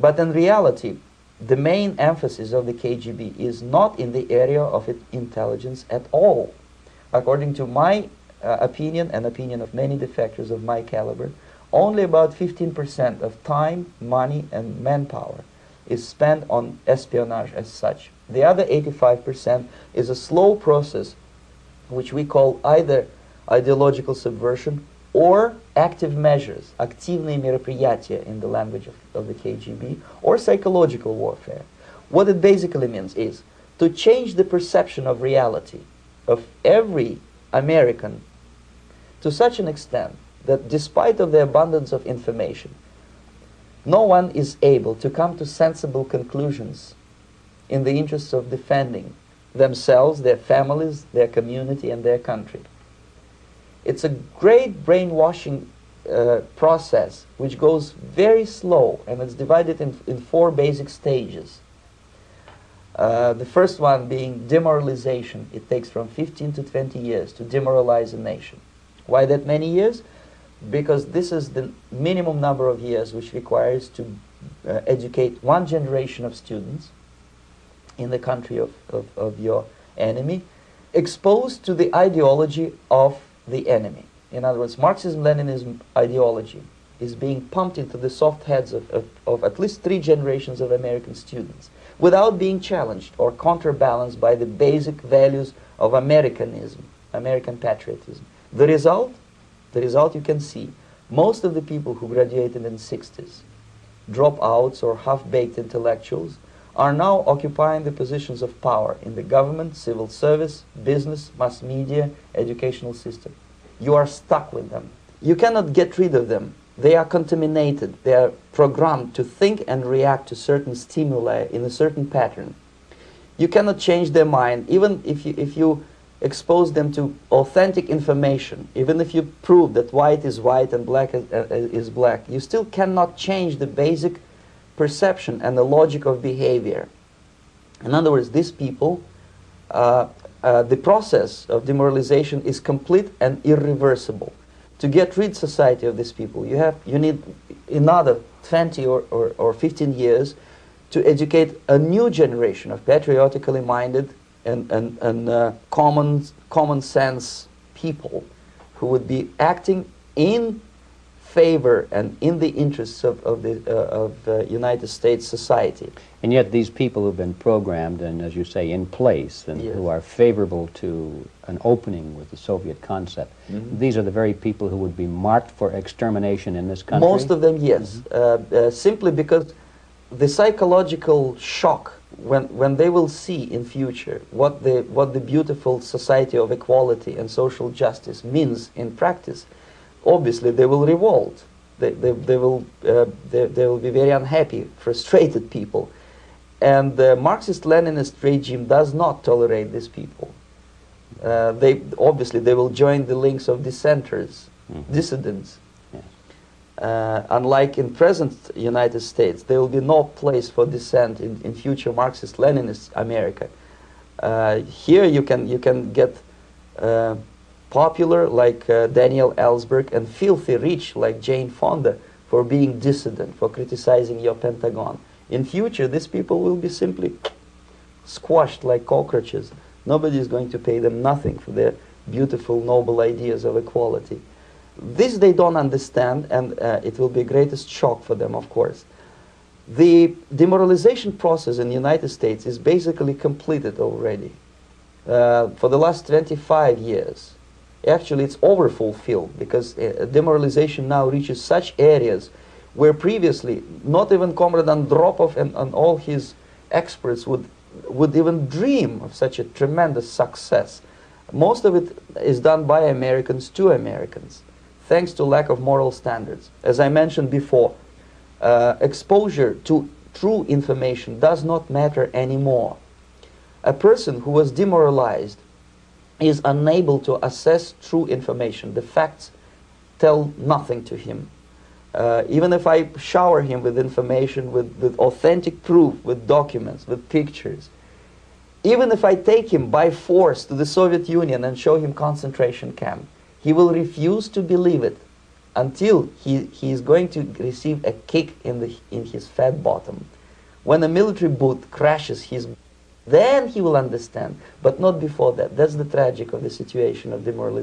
But in reality, the main emphasis of the KGB is not in the area of intelligence at all. According to my opinion and opinion of many defectors of my caliber, only about 15% of time, money, and manpower is spent on espionage as such. The other 85% is a slow process which we call either ideological subversion or active measures, активные мероприятия in the language of the KGB, or psychological warfare. What it basically means is to change the perception of reality of every American to such an extent that despite of the abundance of information, no one is able to come to sensible conclusions in the interests of defending themselves, their families, their community, and their country. It's a great brainwashing process which goes very slow, and it's divided in 4 basic stages. The first one being demoralization. It takes from 15 to 20 years to demoralize a nation. Why that many years? Because this is the minimum number of years which requires to educate one generation of students in the country of your enemy, exposed to the ideology of the enemy. In other words, Marxism-Leninism ideology is being pumped into the soft heads of at least 3 generations of American students without being challenged or counterbalanced by the basic values of Americanism, American patriotism. The result you can see. Most of the people who graduated in the 60s, dropouts or half-baked intellectuals, are now occupying the positions of power in the government, civil service, business, mass media, educational system. You are stuck with them. You cannot get rid of them. They are contaminated. They are programmed to think and react to certain stimuli in a certain pattern. You cannot change their mind, even if you expose them to authentic information, even if you prove that white is white and black is black, you still cannot change the basic perception and the logic of behavior. In other words, these people, the process of demoralization is complete and irreversible. To get rid society of these people, you need another 20 or 15 years to educate a new generation of patriotically minded and common sense people who would be acting in favor and in the interests of the United States society. And yet these people who've been programmed and, as you say, in place and Yes. who are favorable to an opening with the Soviet concept, these are the very people who would be marked for extermination in this country? Most of them, yes. Simply because the psychological shock when they will see in future what the beautiful society of equality and social justice means in practice, obviously they will revolt. They will be very unhappy, frustrated people, and the Marxist-Leninist regime does not tolerate these people. They will join the links of dissenters, dissidents. Unlike in present United States, there will be no place for dissent in future Marxist-Leninist America. Here you can get popular like Daniel Ellsberg and filthy rich like Jane Fonda for being dissident, for criticizing your Pentagon. In future, these people will be simply squashed like cockroaches. Nobody is going to pay them nothing for their beautiful, noble ideas of equality. This they don't understand, and it will be a greatest shock for them, of course. The demoralization process in the United States is basically completed already. For the last 25 years, actually it's overfulfilled, because demoralization now reaches such areas where previously not even Comrade Andropov and all his experts would even dream of such a tremendous success. Most of it is done by Americans to Americans, thanks to lack of moral standards. As I mentioned before, exposure to true information does not matter anymore. A person who was demoralized is unable to assess true information. The facts tell nothing to him. Even if I shower him with information, with authentic proof, with documents, with pictures, even if I take him by force to the Soviet Union and show him concentration camp, he will refuse to believe it. until he is going to receive a kick in his fat bottom. When a military boot crashes his, then he will understand, but not before that. That's the tragic of the situation of demoralization.